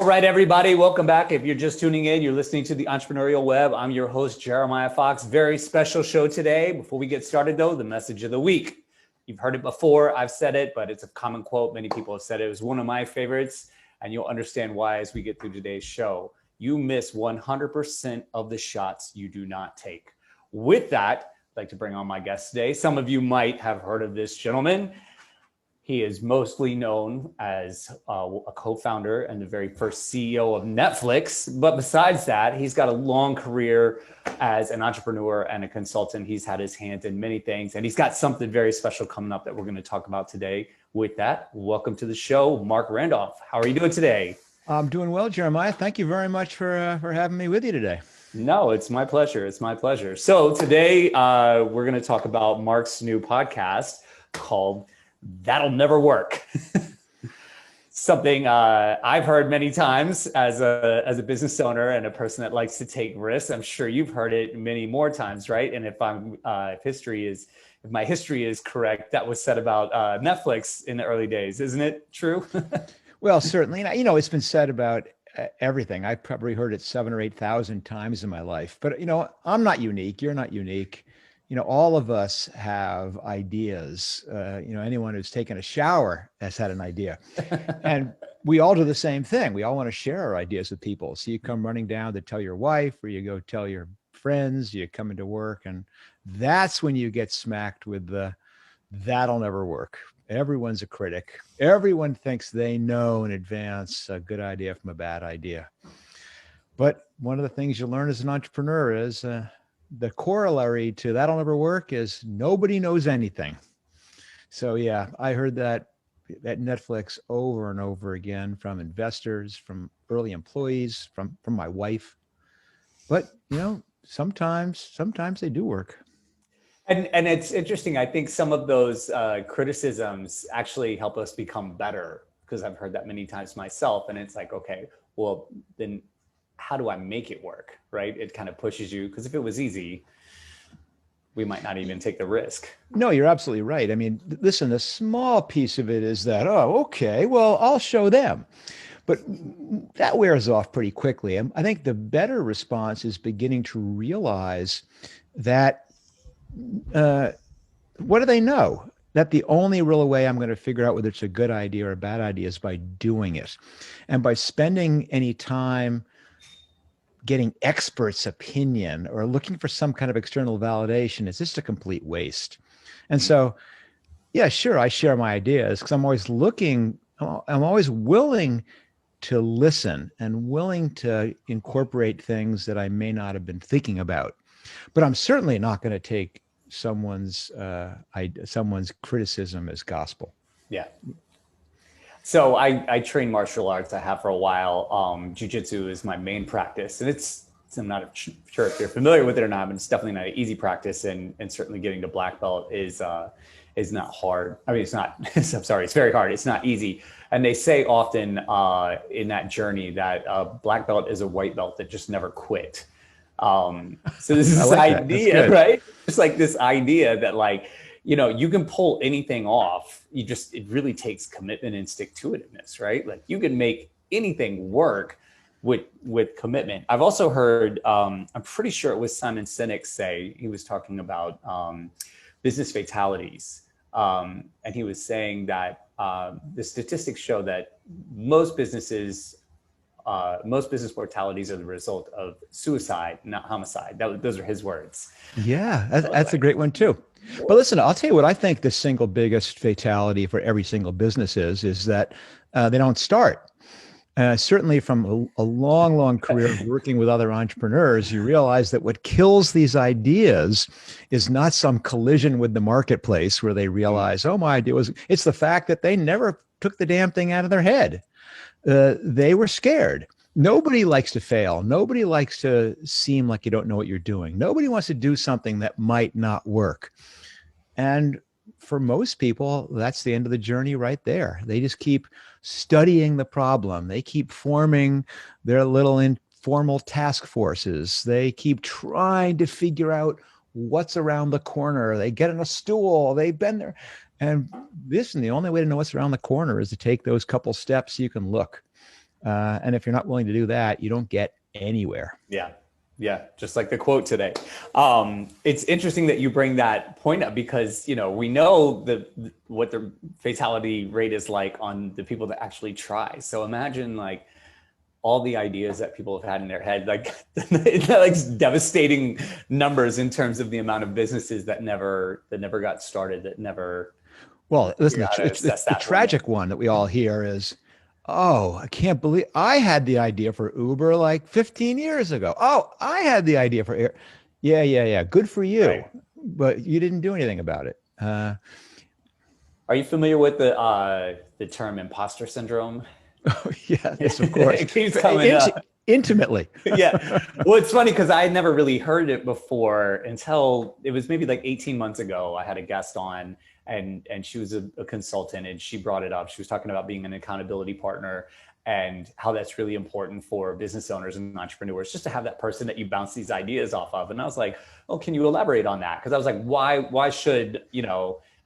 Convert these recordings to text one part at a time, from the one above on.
All right, everybody, welcome back. If you're just tuning in, you're listening to the Entrepreneurial Web. I'm your host, Jeremiah Fox. Very special show today. Before we get started, though, the message of the week. You've heard it before. I've said it, but it's a common quote. Many people have said it. It was one of my favorites, and you'll understand why as we get through today's show. You miss 100% of the shots you do not take. With that, I'd like to bring on my guest today. Some of you might have heard of this gentleman. He is mostly known as a co-founder and the very first CEO of Netflix. But besides that, he's got a long career as an entrepreneur and a consultant. He's had his hand in many things, and he's got something very special coming up that we're going to talk about today. With that, welcome to the show, Marc Randolph. How are you doing today? I'm doing well, Jeremiah. Thank you very much for having me with you today. No, it's my pleasure. It's my pleasure. So today we're going to talk about Marc's new podcast called That'll Never Work. Something I've heard many times as a business owner and a person that likes to take risks. I'm sure you've heard it many more times, right? And if my history is correct, that was said about Netflix in the early days, isn't it true? Well, certainly. You know, it's been said about everything. I probably heard it 7,000 or 8,000 times in my life. But you know, I'm not unique. You're not unique. You know, all of us have ideas. Anyone who's taken a shower has had an idea. And we all do the same thing. We all want to share our ideas with people. So you come running down to tell your wife, or you go tell your friends, you come into work, and that's when you get smacked with the that'll never work. Everyone's a critic. Everyone thinks they know in advance a good idea from a bad idea. But one of the things you learn as an entrepreneur is the corollary to that'll never work is nobody knows anything. So yeah, I heard that at Netflix over and over again from investors, from early employees, from my wife. But you know, sometimes they do work. And it's interesting. I think some of those criticisms actually help us become better, because I've heard that many times myself. And it's like, okay, well, then how do I make it work, right? It kind of pushes you, because if it was easy, we might not even take the risk. No, you're absolutely right. I mean, listen, a small piece of it is that, oh, okay, well, I'll show them. But that wears off pretty quickly. I think the better response is beginning to realize that what do they know? That the only real way I'm going to figure out whether it's a good idea or a bad idea is by doing it. And by spending any time getting experts' opinion or looking for some kind of external validation is just a complete waste. And so, yeah, sure, I share my ideas because I'm always willing to listen and willing to incorporate things that I may not have been thinking about. But I'm certainly not going to take someone's criticism as gospel. Yeah. So I train martial arts. I have for a while. Jiu-jitsu is my main practice, and I'm not sure if you're familiar with it or not, but it's definitely not an easy practice, and certainly getting to black belt is not hard. I mean, it's not. I'm sorry, it's very hard. It's not easy. And they say often in that journey that black belt is a white belt that just never quit. So this is this idea, right? Just like this idea that, like, you know, you can pull anything off. It really takes commitment and stick-to-itiveness, right? Like, you can make anything work with commitment. I've also heard, I'm pretty sure it was Simon Sinek say, he was talking about business fatalities. And he was saying that the statistics show that most business mortalities are the result of suicide, not homicide. Those are his words. Yeah, that's a great one too. But listen, I'll tell you what I think the single biggest fatality for every single business is that they don't start. Certainly from a long, long career of working with other entrepreneurs, you realize that what kills these ideas is not some collision with the marketplace where they realize, oh, my idea it's the fact that they never took the damn thing out of their head. They were scared. Nobody likes to fail. Nobody likes to seem like you don't know what you're doing. Nobody wants to do something that might not work. And for most people, that's the end of the journey right there. They just keep studying the problem. They keep forming their little informal task forces. They keep trying to figure out what's around the corner. They get on a stool, they bend there. And the only way to know what's around the corner is to take those couple steps so you can look. And if you're not willing to do that, you don't get anywhere. Yeah. Yeah. Just like the quote today. It's interesting that you bring that point up because, we know what the fatality rate is like on the people that actually try. So imagine like all the ideas that people have had in their head, like devastating numbers in terms of the amount of businesses that never got started, that never. Well, listen, It's the tragic one that we all hear is, oh, I can't believe I had the idea for Uber like 15 years ago. Oh, I had the idea for Air. Yeah. Good for you. Right. But you didn't do anything about it. Are you familiar with the term imposter syndrome? Oh, yes, of course. It keeps coming up. Intimately. Yeah. Well, it's funny because I had never really heard it before until it was maybe like 18 months ago. I had a guest on and she was a consultant and she brought it up. She was talking about being an accountability partner and how that's really important for business owners and entrepreneurs, just to have that person that you bounce these ideas off of. And I was like, oh, can you elaborate on that? Because I was like, why should,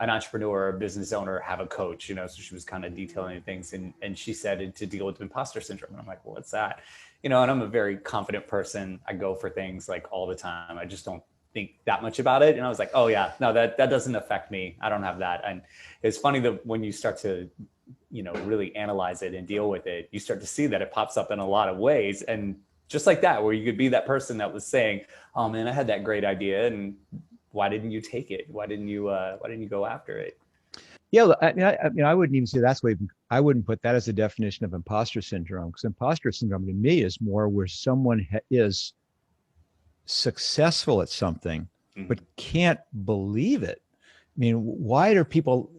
an entrepreneur or business owner have a coach, so she was kind of detailing things and she said to deal with imposter syndrome. And I'm like, well, what's that? And I'm a very confident person. I go for things like all the time. I just don't think that much about it. And I was like, oh yeah, no, that doesn't affect me. I don't have that. And it's funny that when you start to, really analyze it and deal with it, you start to see that it pops up in a lot of ways. And just like that, where you could be that person that was saying, oh man, I had that great idea. And why didn't you take it? Why didn't you go after it? Yeah, I wouldn't even say that's what I wouldn't put that as a definition of imposter syndrome, because imposter syndrome to me is more where someone is successful at something, but can't believe it. I mean, why do people?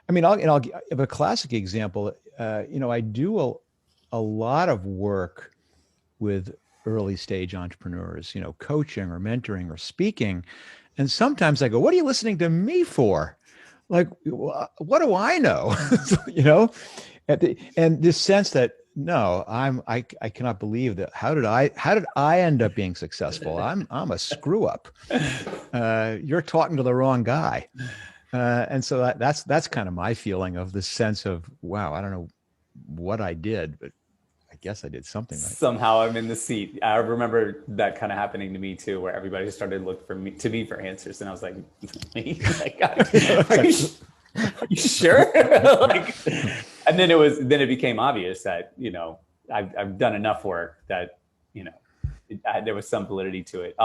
I mean, I'll give a classic example. I do a lot of work with early stage entrepreneurs, coaching or mentoring or speaking. And sometimes I go, what are you listening to me for? Like, what do I know? And this sense that, no, I cannot believe that. How did I end up being successful? I'm a screw up. You're talking to the wrong guy. And so that's kind of my feeling of this sense of, wow, I don't know what I did, but I guess I did something right. Somehow I'm in the seat. I remember that kind of happening to me too, where everybody started to look to me for answers. And I was like, me? Like, are you sure? And then it became obvious that, I've done enough work that, there was some validity to it.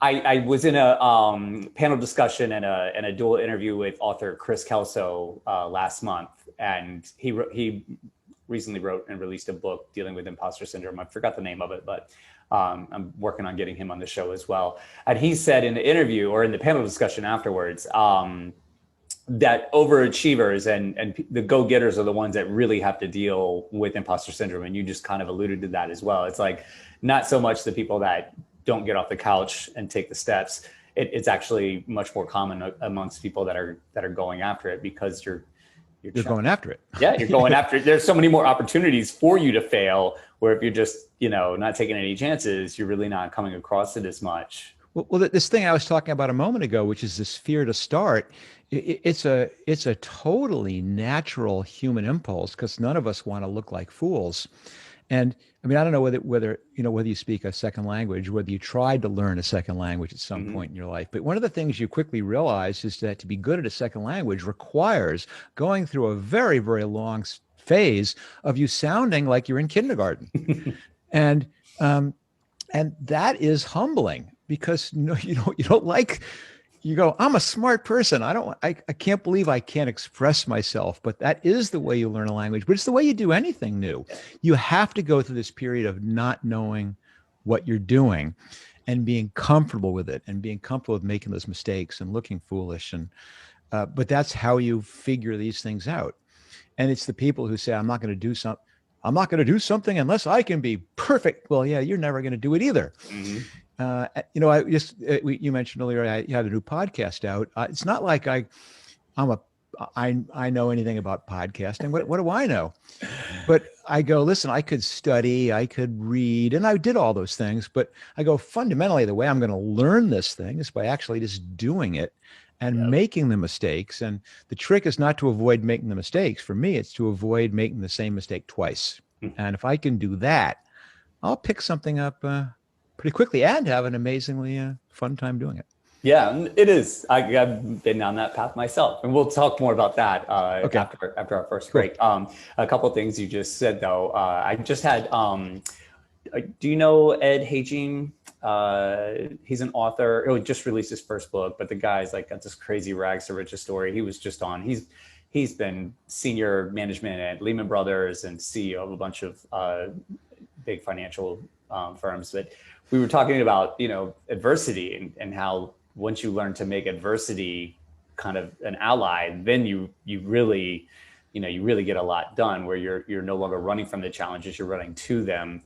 I was in a panel discussion and a dual interview with author Chris Kelso last month. And he recently wrote and released a book dealing with imposter syndrome. I forgot the name of it, but I'm working on getting him on the show as well. And he said in the interview or in the panel discussion afterwards, that overachievers and the go-getters are the ones that really have to deal with imposter syndrome. And you just kind of alluded to that as well. It's like not so much the people that don't get off the couch and take the steps. It's actually much more common amongst people that are going after it because you're going after it. Yeah, you're going after it. There's so many more opportunities for you to fail, where if you're just, not taking any chances, you're really not coming across it as much. Well, this thing I was talking about a moment ago, which is this fear to start, it's a totally natural human impulse because none of us want to look like fools. And I mean, I don't know whether you speak a second language, whether you tried to learn a second language at some point in your life. But one of the things you quickly realize is that to be good at a second language requires going through a very, very long phase of you sounding like you're in kindergarten. And that is humbling because you don't like. You go, I'm a smart person. I can't believe I can't express myself, but that is the way you learn a language, but it's the way you do anything new. You have to go through this period of not knowing what you're doing and being comfortable with it and being comfortable with making those mistakes and looking foolish. But that's how you figure these things out. And it's the people who say, I'm not going to do something unless I can be perfect. Well, yeah, you're never going to do it either. You mentioned earlier, you had a new podcast out. It's not like I know anything about podcasting. What do I know? But I go, listen, I could study, I could read, and I did all those things. But I go, fundamentally, the way I'm going to learn this thing is by actually just doing it and making the mistakes. And the trick is not to avoid making the mistakes. For me, it's to avoid making the same mistake twice. And if I can do that, I'll pick something up pretty quickly and have an amazingly fun time doing it. Yeah, it is. I've been down that path myself, and we'll talk more about that Okay, after our first cool. break. A couple of things you just said though. I just had. Do you know Ed Hagin? He's an author. He just released his first book, but the guy's like got this crazy rags to riches story. He was just on. He's been senior management at Lehman Brothers and CEO of a bunch of big financial firms. But we were talking about adversity and how once you learn to make adversity kind of an ally, then you really you really get a lot done, where you're no longer running from the challenges, you're running to them,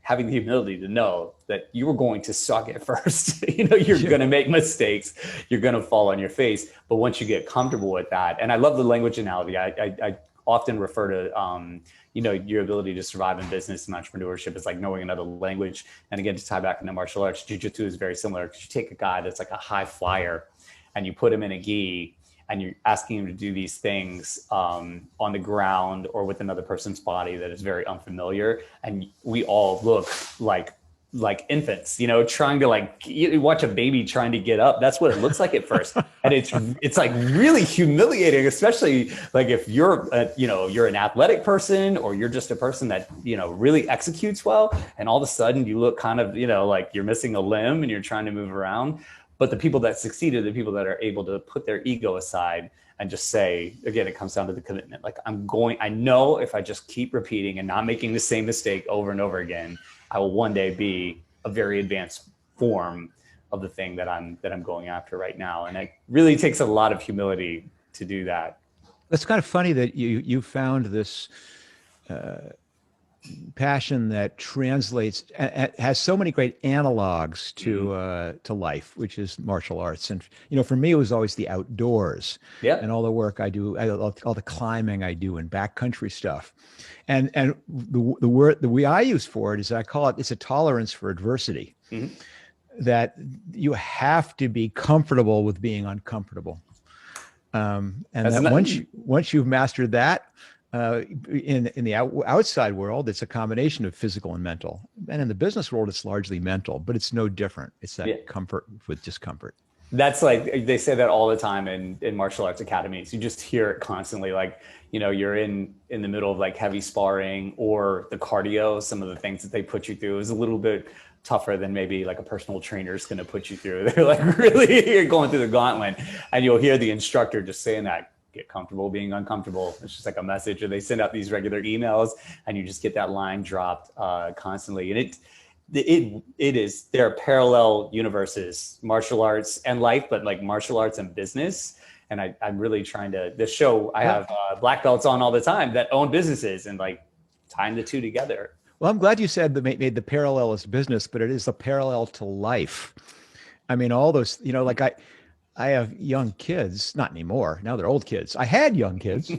having the humility to know that you were going to suck at first. You're going to make mistakes, you're going to fall on your face, but once you get comfortable with that. And I love the language analogy. I often refer to your ability to survive in business and entrepreneurship is like knowing another language. And again, to tie back into martial arts, jiu-jitsu is very similar, because you take a guy that's like a high flyer and you put him in a gi and you're asking him to do these things on the ground or with another person's body that is very unfamiliar. And we all look like infants, trying to you watch a baby trying to get up. That's what it looks like at first. And it's like really humiliating, especially like if you're you're an athletic person, or you're just a person that, really executes well. And all of a sudden you look kind of, like you're missing a limb and you're trying to move around. But the people that succeeded, the people that are able to put their ego aside and just say, again, it comes down to the commitment. Like I know if I just keep repeating and not making the same mistake over and over again, I will one day be a very advanced form of the thing that I'm going after right now. And it really takes a lot of humility to do that. It's kind of funny that you found this passion that translates, has so many great analogs to life, which is martial arts. And for me, it was always the outdoors, and all the work I do, all the climbing I do, and backcountry stuff. And the way I use for it is, I call it's a tolerance for adversity. That you have to be comfortable with being uncomfortable, and that once you've mastered that. In the outside world, it's a combination of physical and mental. And in the business world, it's largely mental, but it's no different. It's that comfort with discomfort. That's like, they say that all the time in martial arts academies. You just hear it constantly. Like, you're in the middle of like heavy sparring or the cardio. Some of the things that they put you through is a little bit tougher than maybe like a personal trainer is going to put you through. They're like, really, you're going through the gauntlet, and you'll hear the instructor just saying that. Get comfortable being uncomfortable. It's just like a message, or they send out these regular emails, and you just get that line dropped constantly. And it is, there are parallel universes, martial arts and life, but like martial arts and business. And I'm really trying to, this show, I have black belts on all the time that own businesses, and like tying the two together. Well, I'm glad you said that made the parallel as business, but it is a parallel to life. I mean, all those, I have young kids, not anymore. Now they're old kids. I had young kids.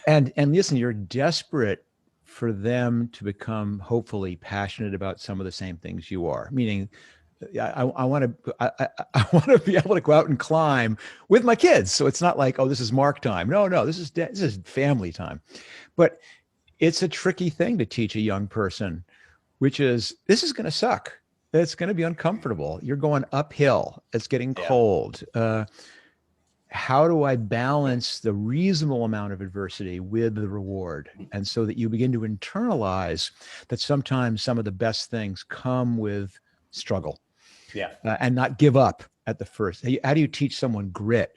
And listen, you're desperate for them to become hopefully passionate about some of the same things you are. Meaning, I want to be able to go out and climb with my kids. So it's not like, oh, this is Mark time. No, this is family time. But it's a tricky thing to teach a young person, which is, this is going to suck. It's going to be uncomfortable. You're going uphill. It's getting cold. How do I balance the reasonable amount of adversity with the reward? And so that you begin to internalize that sometimes some of the best things come with struggle, and not give up at the first. How do you teach someone grit?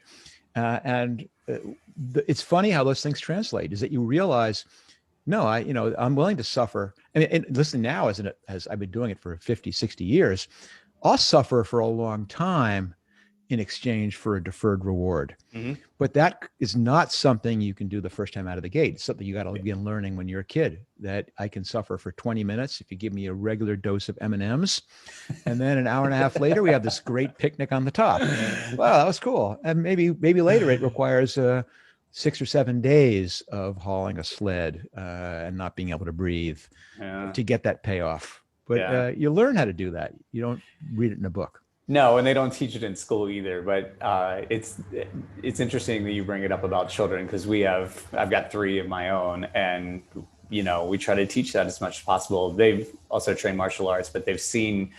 It's funny how those things translate, is that you realize, no, I'm willing to suffer. And listen, now as I've been doing it for 50, 60 years, I'll suffer for a long time in exchange for a deferred reward. But that is not something you can do the first time out of the gate. It's something you got to begin learning when you're a kid, that I can suffer for 20 minutes if you give me a regular dose of M&Ms. And then an hour and a half later, we have this great picnic on the top. Wow, that was cool. And maybe later it requires 6 or 7 days of hauling a sled and not being able to breathe to get that payoff. But you learn how to do that. You don't read it in a book. No, and they don't teach it in school either. But it's interesting that you bring it up about children because I've got three of my own, and we try to teach that as much as possible. They've also trained martial arts, but they've seen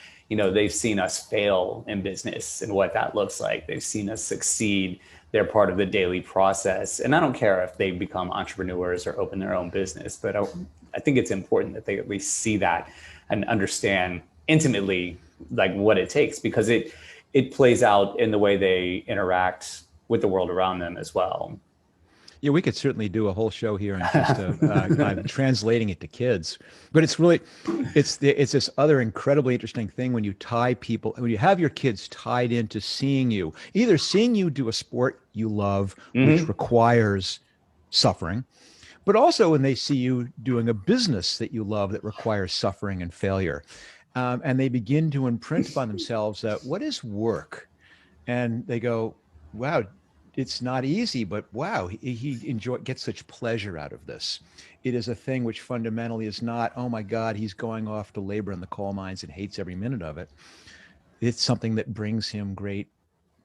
us fail in business and what that looks like. They've seen us succeed. They're part of the daily process. And I don't care if they become entrepreneurs or open their own business, but I think it's important that they at least see that and understand intimately like what it takes, because it plays out in the way they interact with the world around them as well. Yeah, we could certainly do a whole show here on just I'm translating it to kids, but it's this other incredibly interesting thing when you have your kids tied into seeing you do a sport you love, which requires suffering, but also when they see you doing a business that you love that requires suffering and failure, and they begin to imprint upon themselves that what is work, and they go, wow. It's not easy, but wow, he gets such pleasure out of this. It is a thing which fundamentally is not, oh my God, he's going off to labor in the coal mines and hates every minute of it. It's something that brings him great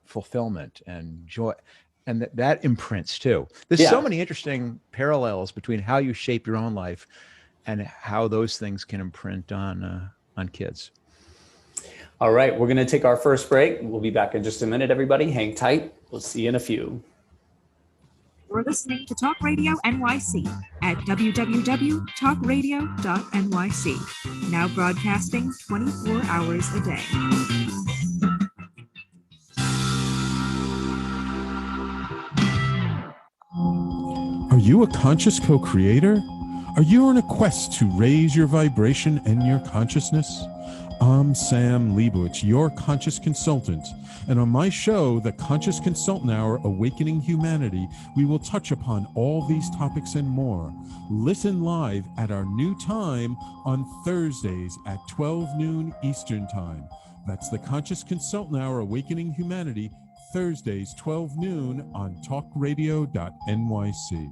fulfillment and joy. And that imprints too. There's so many interesting parallels between how you shape your own life and how those things can imprint on kids. All right, we're going to take our first break. We'll be back in just a minute, everybody. Hang tight. We'll see you in a few. You're listening to Talk Radio NYC at www.talkradio.nyc. Now broadcasting 24 hours a day. Are you a conscious co-creator? Are you on a quest to raise your vibration and your consciousness? I'm Sam Leibowitz, your conscious consultant, and on my show, The Conscious Consultant Hour, Awakening Humanity, we will touch upon all these topics and more. Listen live at our new time on Thursdays at 12 noon Eastern Time. That's The Conscious Consultant Hour, Awakening Humanity, Thursdays, 12 noon on talkradio.nyc.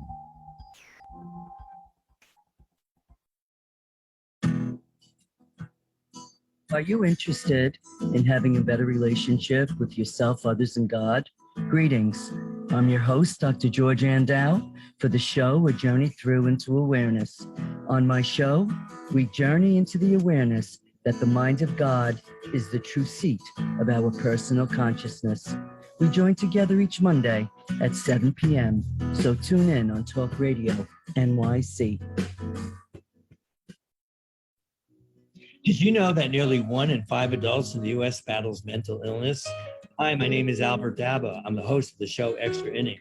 Are you interested in having a better relationship with yourself, others, and God? Greetings. I'm your host, Dr. George Andow, for the show A Journey Through into Awareness. On my show, we journey into the awareness that the mind of God is the true seat of our personal consciousness. We join together each Monday at 7 p.m., so tune in on Talk Radio NYC. Did you know that nearly 1 in 5 adults in the U.S. battles mental illness? Hi, my name is Albert Daba. I'm the host of the show Extra Innings.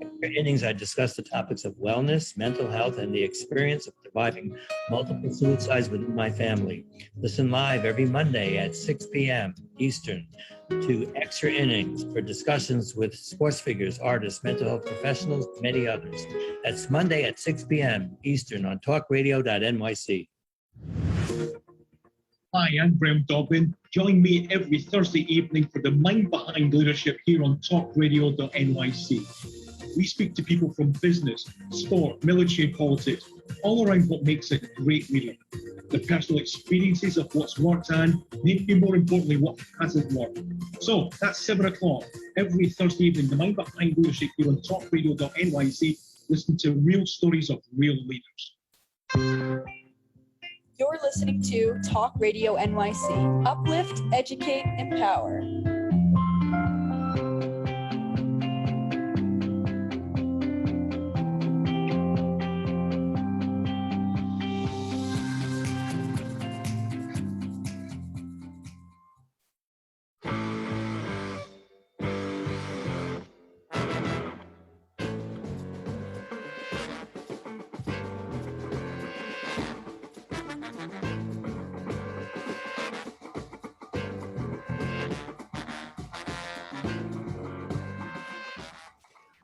Extra Innings, I discuss the topics of wellness, mental health, and the experience of surviving multiple suicides within my family. Listen live every Monday at 6 p.m. Eastern to Extra Innings for discussions with sports figures, artists, mental health professionals, many others. That's Monday at 6 p.m. Eastern on talkradio.nyc. Hi, I'm Graham Dobbin. Join me every Thursday evening for the Mind Behind Leadership here on talkradio.nyc. We speak to people from business, sport, military, and politics, all around what makes a great leader. The personal experiences of what's worked and, maybe more importantly, what hasn't worked. So that's 7 o'clock every Thursday evening, the Mind Behind Leadership here on talkradio.nyc. Listen to real stories of real leaders. You're listening to Talk Radio NYC. Uplift, educate, empower.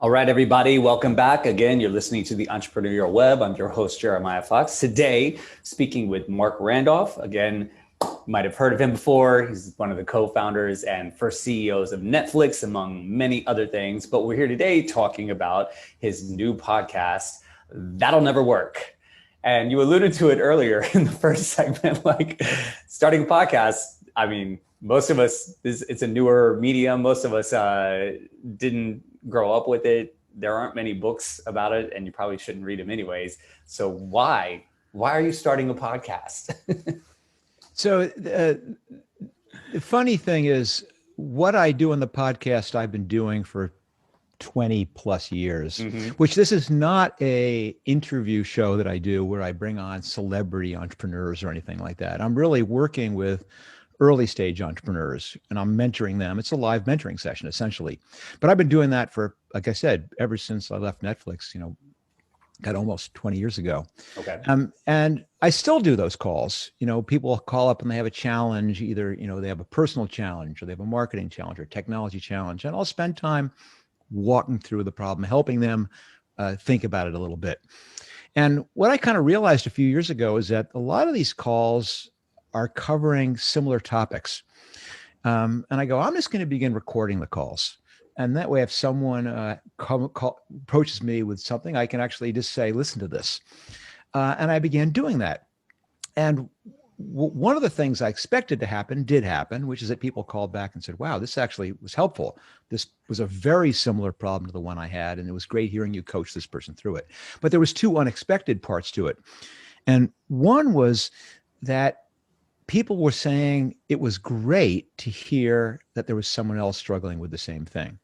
All right, everybody, welcome back. Again, you're listening to the Entrepreneurial Web. I'm your host, Jeremiah Fox. Today, speaking with Marc Randolph. Again, you might have heard of him before. He's one of the co-founders and first CEOs of Netflix, among many other things. But we're here today talking about his new podcast, That'll Never Work. And you alluded to it earlier in the first segment, like starting a podcast. I mean, most of us, it's a newer medium. Most of us didn't grow up with it. There aren't many books about it, and you probably shouldn't read them anyways. So why are you starting a podcast? So the funny thing is, what I do on the podcast, I've been doing for 20 plus years, which this is not a interview show that I do where I bring on celebrity entrepreneurs or anything like that. I'm really working with early stage entrepreneurs and I'm mentoring them. It's a live mentoring session essentially, but I've been doing that for, like I said, ever since I left Netflix, got almost 20 years ago. Okay. And I still do those calls. People call up and they have a challenge, either, they have a personal challenge or they have a marketing challenge or technology challenge. And I'll spend time walking through the problem, helping them think about it a little bit. And what I kind of realized a few years ago is that a lot of these calls are covering similar topics. And I go, I'm just going to begin recording the calls. And that way, if someone approaches me with something, I can actually just say, listen to this. And I began doing that. And one of the things I expected to happen did happen, which is that people called back and said, wow, this actually was helpful. This was a very similar problem to the one I had. And it was great hearing you coach this person through it. But there was two unexpected parts to it. And one was that people were saying it was great to hear that there was someone else struggling with the same thing.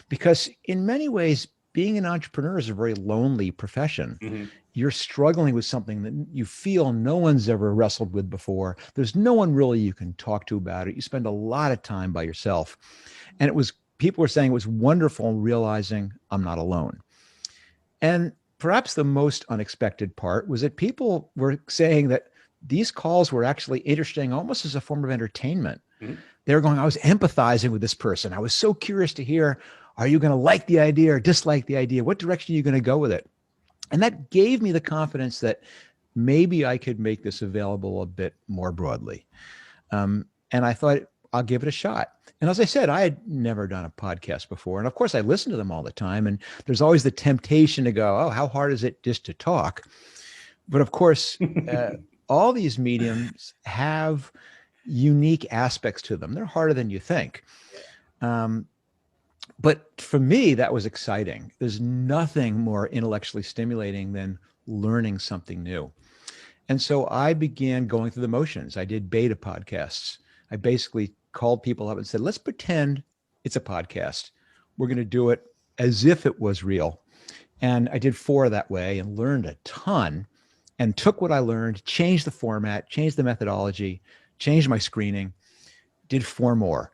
Because in many ways, being an entrepreneur is a very lonely profession. You're struggling with something that you feel no one's ever wrestled with before. There's no one really you can talk to about it. You spend a lot of time by yourself. And people were saying it was wonderful realizing I'm not alone. And perhaps the most unexpected part was that people were saying that these calls were actually interesting almost as a form of entertainment. They were going, I was empathizing with this person. I was so curious to hear, are you going to like the idea or dislike the idea? What direction are you going to go with it? And that gave me the confidence that maybe I could make this available a bit more broadly. And I thought, I'll give it a shot. And as I said, I had never done a podcast before. And of course, I listen to them all the time. And there's always the temptation to go, oh, how hard is it just to talk? But of course, all these mediums have unique aspects to them. They're harder than you think. But for me, that was exciting. There's nothing more intellectually stimulating than learning something new. And so I began going through the motions. I did beta podcasts. I basically called people up and said, let's pretend it's a podcast. We're going to do it as if it was real. And I did 4 that way and learned a ton. And took what I learned, changed the format, changed the methodology, changed my screening, did 4 more,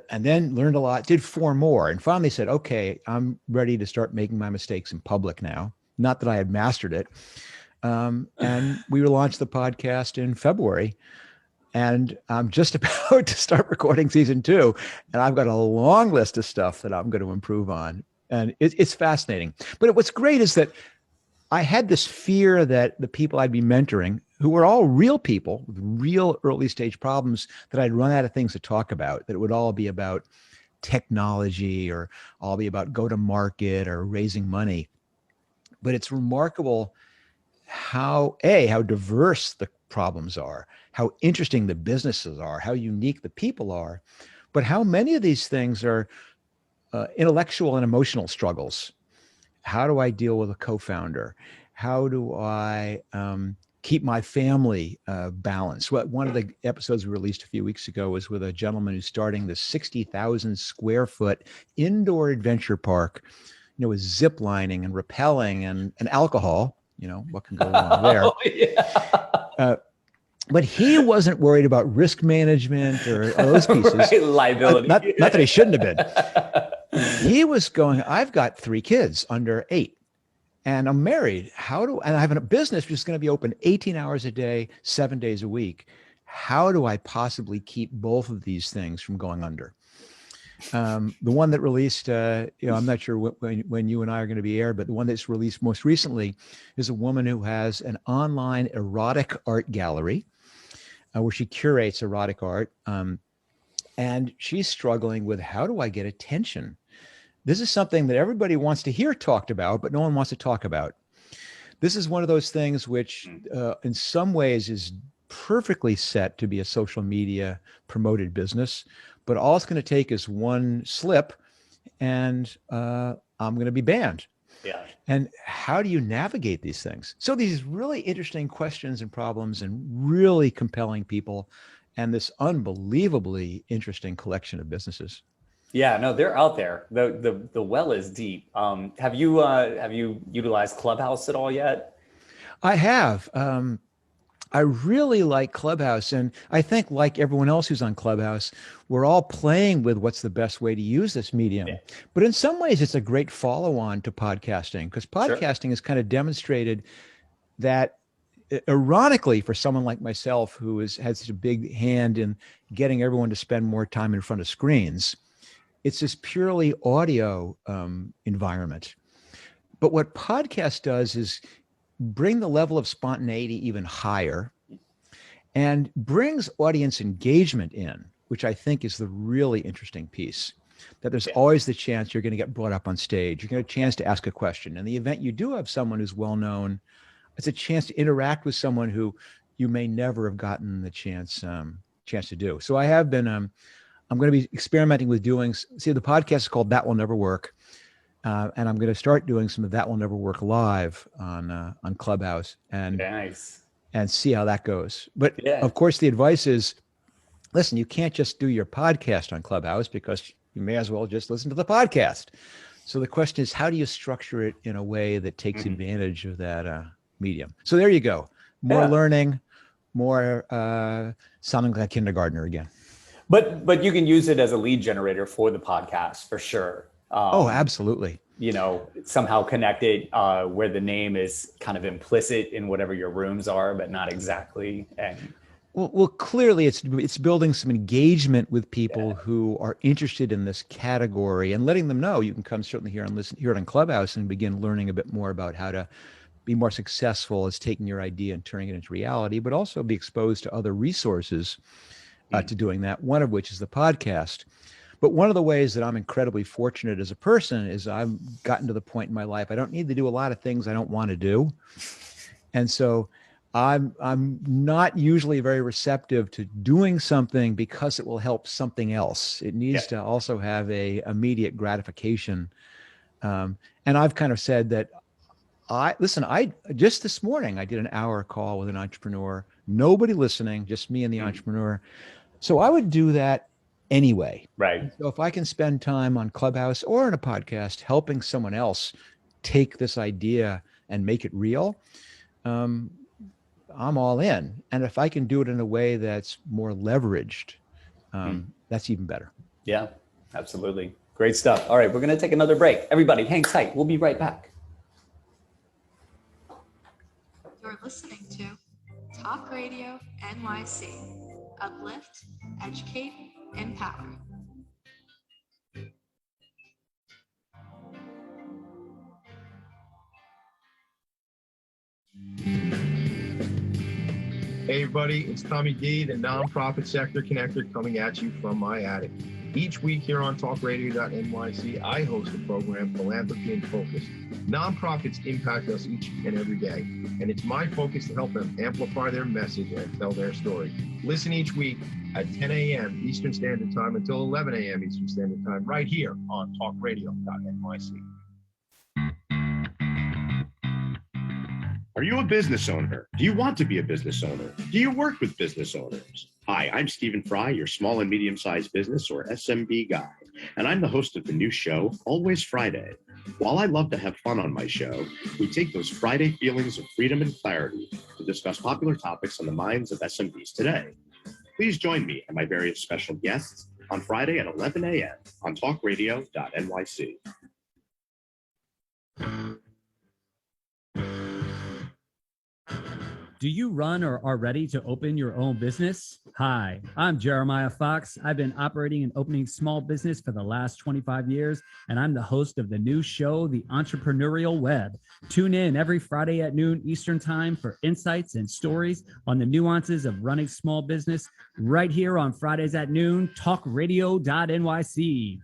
and then learned a lot, did 4 more, and finally said, okay, I'm ready to start making my mistakes in public now. Not that I had mastered it. And we launched the podcast in February, and I'm just about to start recording season 2, and I've got a long list of stuff that I'm going to improve on, and it's fascinating. But what's great is that I had this fear that the people I'd be mentoring, who were all real people with real early stage problems, that I'd run out of things to talk about, that it would all be about technology or all be about go to market or raising money. But it's remarkable how diverse the problems are, how interesting the businesses are, how unique the people are, but how many of these things are intellectual and emotional struggles. How do I deal with a co-founder? How do I keep my family balanced? One of the episodes we released a few weeks ago was with a gentleman who's starting this 60,000 square foot indoor adventure park, with zip lining and rappelling and alcohol. What can go wrong there? Oh, yeah. But he wasn't worried about risk management or those pieces. Right, liability. Not that he shouldn't have been. He was going, I've got 3 kids under 8 and I'm married. And I have a business which is going to be open 18 hours a day, 7 days a week. How do I possibly keep both of these things from going under? The one that released, I'm not sure when you and I are going to be aired, but the one that's released most recently is a woman who has an online erotic art gallery where she curates erotic art. And she's struggling with, how do I get attention? This is something that everybody wants to hear talked about, but no one wants to talk about. This is one of those things which in some ways is perfectly set to be a social media promoted business, but all it's going to take is one slip and I'm going to be banned. Yeah. And how do you navigate these things? So these really interesting questions and problems and really compelling people and this unbelievably interesting collection of businesses. Yeah, no, they're out there. The well is deep. Have you utilized Clubhouse at all yet? I have. I really like Clubhouse. And I think, like everyone else who's on Clubhouse, we're all playing with what's the best way to use this medium. Yeah. But in some ways, it's a great follow on to podcasting, because podcasting has kind of demonstrated that, ironically, for someone like myself who has such a big hand in getting everyone to spend more time in front of screens, it's this purely audio environment. But what podcast does is bring the level of spontaneity even higher and brings audience engagement in, which I think is the really interesting piece. That there's always the chance you're going to get brought up on stage. You're going to get a chance to ask a question. In the event you do have someone who's well known, it's a chance to interact with someone who you may never have gotten the chance to do. So I have been, I'm going to be experimenting with doing, see, the podcast is called That Will Never Work. And I'm going to start doing some of That Will Never Work live on Clubhouse and Nice. and see how that goes. But Yeah. of course, the advice is, listen, you can't just do your podcast on Clubhouse, because you may as well just listen to the podcast. So the question is, how do you structure it in a way that takes advantage of that medium? So there you go. More learning, more sounding like a kindergartner again. But you can use it as a lead generator for the podcast for sure. Oh, absolutely. You know, somehow connect it where the name is kind of implicit in whatever your rooms are, but not exactly. And well, clearly it's building some engagement with people who are interested in this category and letting them know you can come certainly here and hear it on Clubhouse and begin learning a bit more about how to be more successful as taking your idea and turning it into reality, but also be exposed to other resources to doing that, one of which is the podcast. But one of the ways that I'm incredibly fortunate as a person is I've gotten to the point in my life, I don't need to do a lot of things I don't want to do. And so I'm not usually very receptive to doing something because it will help something else. It needs to also have a immediate gratification. And I've kind of said that I just this morning, I did an hour call with an entrepreneur, nobody listening, just me and the entrepreneur. So I would do that anyway. right. So if I can spend time on Clubhouse or in a podcast helping someone else take this idea and make it real, I'm all in. And if I can do it in a way that's more leveraged, that's even better. Yeah, absolutely. Great stuff. All right, we're going to take another break. Everybody, hang tight. We'll be right back. You're listening to Talk Radio NYC. Uplift, educate, empower. Hey everybody, it's Tommy D, the nonprofit sector connector, coming at you from my attic. Each week here on talkradio.nyc, I host the program Philanthropy in Focus. Nonprofits impact us each and every day, and it's my focus to help them amplify their message and tell their story. Listen each week at 10 a.m. Eastern Standard Time until 11 a.m. Eastern Standard Time, right here on talkradio.nyc. Are you a business owner? Do you want to be a business owner? Do you work with business owners? Hi, I'm Stephen Fry, your small and medium-sized business or SMB guy, and I'm the host of the new show, Always Friday. While I love to have fun on my show, we take those Friday feelings of freedom and clarity to discuss popular topics on the minds of SMBs today. Please join me and my various special guests on Friday at 11 a.m. on talkradio.nyc. Do you run or are ready to open your own business? Hi, I'm Jeremiah Fox. I've been operating and opening small business for the last 25 years, and I'm the host of the new show, The Entrepreneurial Web. Tune in every Friday at noon Eastern Time for insights and stories on the nuances of running small business right here on Fridays at noon, talkradio.nyc.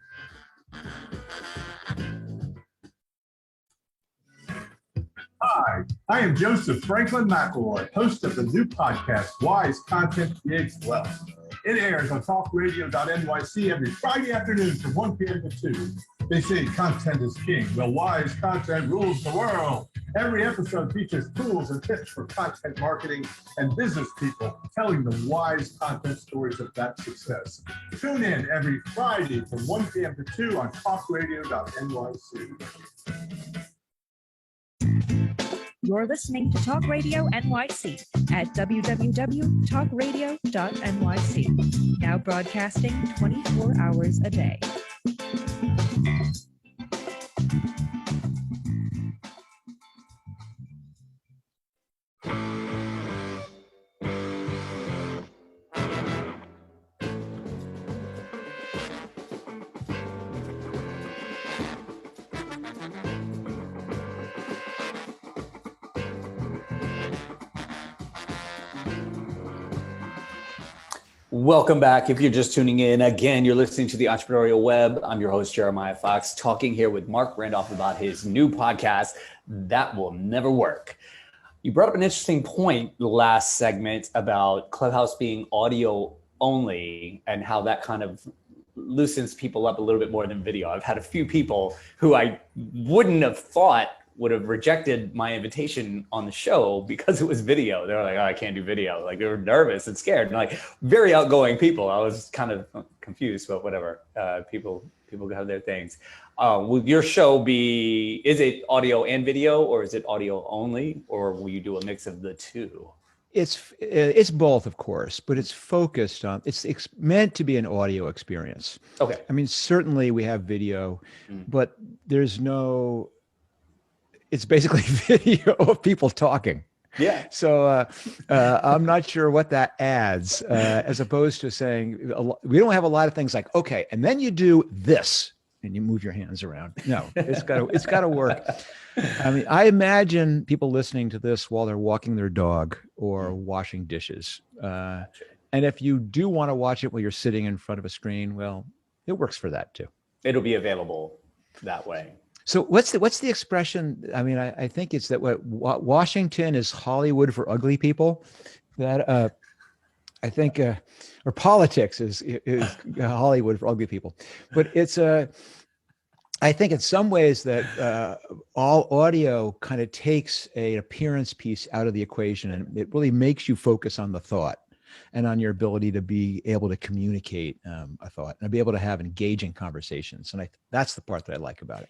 Hi, I am Joseph Franklin McElroy, host of the new podcast, Wise Content Creates Wealth. It airs on talkradio.nyc every Friday afternoon from 1 p.m. to 2. They say content is king. Well, wise content rules the world. Every episode features tools and tips for content marketing and business people telling the wise content stories of that success. Tune in every Friday from 1 p.m. to 2 on talkradio.nyc. You're listening to Talk Radio NYC at www.talkradio.nyc. Now broadcasting 24 hours a day. Welcome back. If you're just tuning in, again, you're listening to the Entrepreneurial Web. I'm your host, Jeremiah Fox, talking here with Marc Randolph about his new podcast, That Will Never Work. You brought up an interesting point last segment about Clubhouse being audio only and how that kind of loosens people up a little bit more than video. I've had a few people who I wouldn't have thought would have rejected my invitation on the show because it was video. They were like, oh, I can't do video. Like, they were nervous and scared, and like very outgoing people. I was kind of confused, but whatever. People have their things. Will your show be, is it audio and video, or is it audio only, or will you do a mix of the two? It's both, of course, but it's focused on, it's meant to be an audio experience. Okay. I mean, certainly we have video, but there's no, it's basically video of people talking. Yeah. So I'm not sure what that adds, as opposed to saying, we don't have a lot of things like, okay, and then you do this and you move your hands around. No, it's got to work. I mean, I imagine people listening to this while they're walking their dog or washing dishes. And if you do want to watch it while you're sitting in front of a screen, well, it works for that too. It'll be available that way. So what's the expression? I mean, I think it's that what Washington is Hollywood for ugly people. That I think, or politics is Hollywood for ugly people. But it's I think in some ways that all audio kind of takes an appearance piece out of the equation, and it really makes you focus on the thought and on your ability to be able to communicate a thought and be able to have engaging conversations. And that's the part that I like about it.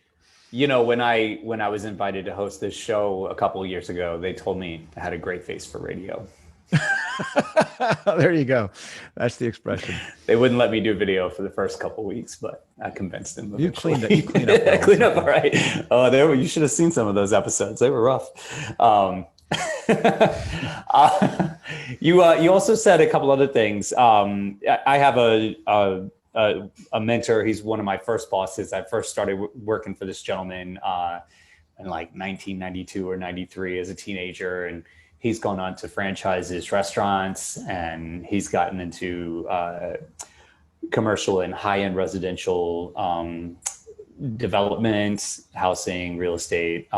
You know, when I was invited to host this show a couple of years ago, they told me I had a great face for radio. There you go. That's the expression. They wouldn't let me do video for the first couple of weeks, but I convinced them. You cleaned up. Well. Cleaned up all right. Oh, you should have seen some of those episodes. They were rough. You also said a couple other things. I have a mentor. He's one of my first bosses. I first started working for this gentleman in like 1992 or 93 as a teenager. And he's gone on to franchise his restaurants, and he's gotten into commercial and high-end residential development, housing, real estate,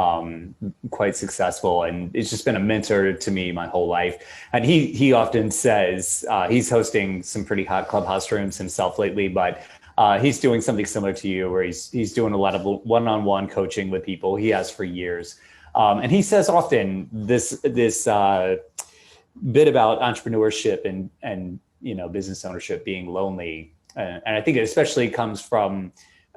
quite successful. And it's just been a mentor to me my whole life. And he often says, he's hosting some pretty hot Clubhouse rooms himself lately, but he's doing something similar to you, where he's doing a lot of one-on-one coaching with people. He has for years. And he says often this bit about entrepreneurship and business ownership being lonely. And I think it especially comes from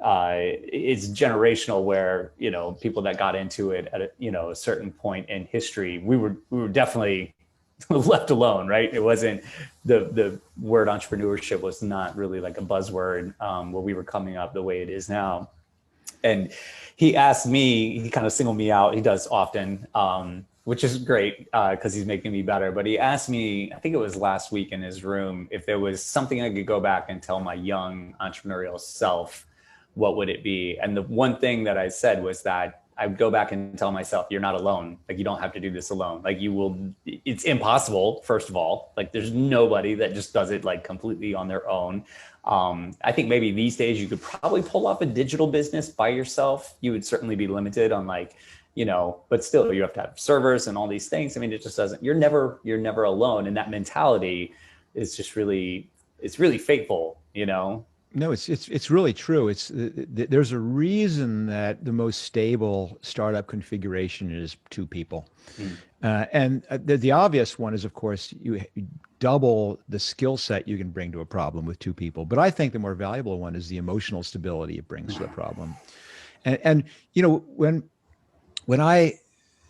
it's generational, where people that got into it at a certain point in history, we were definitely left alone, right? It wasn't the word entrepreneurship was not really like a buzzword where we were coming up the way it is now. And he asked me, he kind of singled me out. He does often, which is great because he's making me better. But he asked me, I think it was last week in his room, if there was something I could go back and tell my young entrepreneurial self, what would it be? And the one thing that I said was that I would go back and tell myself, you're not alone. Like, you don't have to do this alone. Like, it's impossible, first of all. Like, there's nobody that just does it like completely on their own. I think maybe these days you could probably pull off a digital business by yourself. You would certainly be limited on like but still you have to have servers and all these things. I mean, it just doesn't, you're never alone. And that mentality is just really, it's really fateful, No, it's really true. There's a reason that the most stable startup configuration is two people. And the obvious one is, of course, you double the skill set you can bring to a problem with two people. But I think the more valuable one is the emotional stability it brings to the problem. And when I,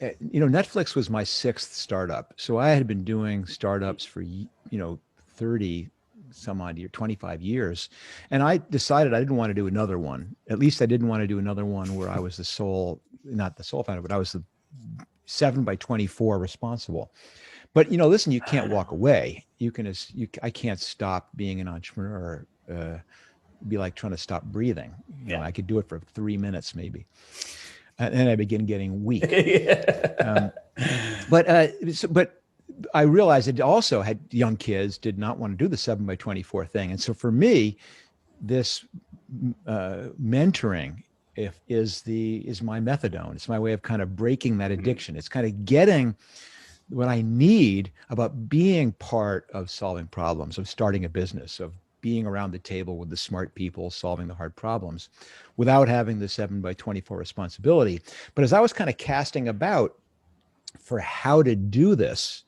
Netflix was my sixth startup. So I had been doing startups for, 30 some odd year, 25 years. And I decided I didn't want to do another one. At least I didn't want to do another one where I was not the sole founder, but I was the 7 by 24 responsible. But, listen, you can't walk away. I can't stop being an entrepreneur. Be like trying to stop breathing. I could do it for 3 minutes maybe. And then I begin getting weak. But I realized it also had young kids did not want to do the 7 by 24 thing. And so for me, this mentoring is my methadone. It's my way of kind of breaking that addiction. It's kind of getting what I need about being part of solving problems, of starting a business, of being around the table with the smart people, solving the hard problems without having the 7 by 24 responsibility. But as I was kind of casting about for how to do this,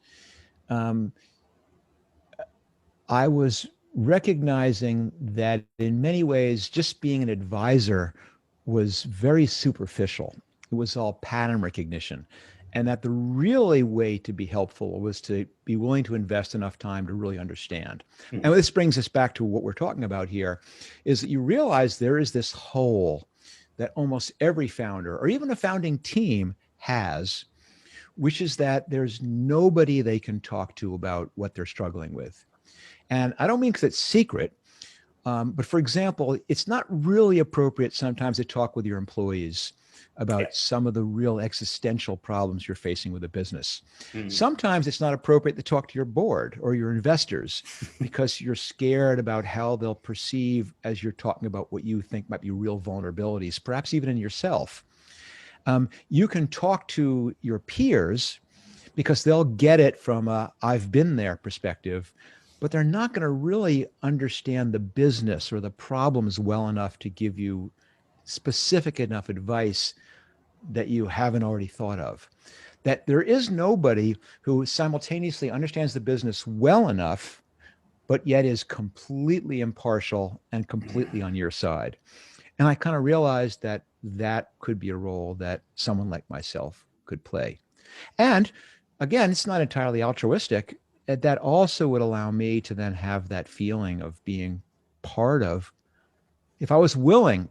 I was recognizing that in many ways, just being an advisor was very superficial. It was all pattern recognition. And that the really way to be helpful was to be willing to invest enough time to really understand. And this brings us back to what we're talking about here, is that you realize there is this hole that almost every founder or even a founding team has, which is that there's nobody they can talk to about what they're struggling with. And I don't mean because it's secret, but for example, it's not really appropriate sometimes to talk with your employees about some of the real existential problems you're facing with a business. Sometimes it's not appropriate to talk to your board or your investors because you're scared about how they'll perceive as you're talking about what you think might be real vulnerabilities, perhaps even in yourself. You can talk to your peers because they'll get it from a I've been there perspective, but they're not going to really understand the business or the problems well enough to give you specific enough advice that you haven't already thought of. That there is nobody who simultaneously understands the business well enough, but yet is completely impartial and completely on your side. And I kind of realized that that could be a role that someone like myself could play. And again, it's not entirely altruistic. That also would allow me to then have that feeling of being part of, if I was willing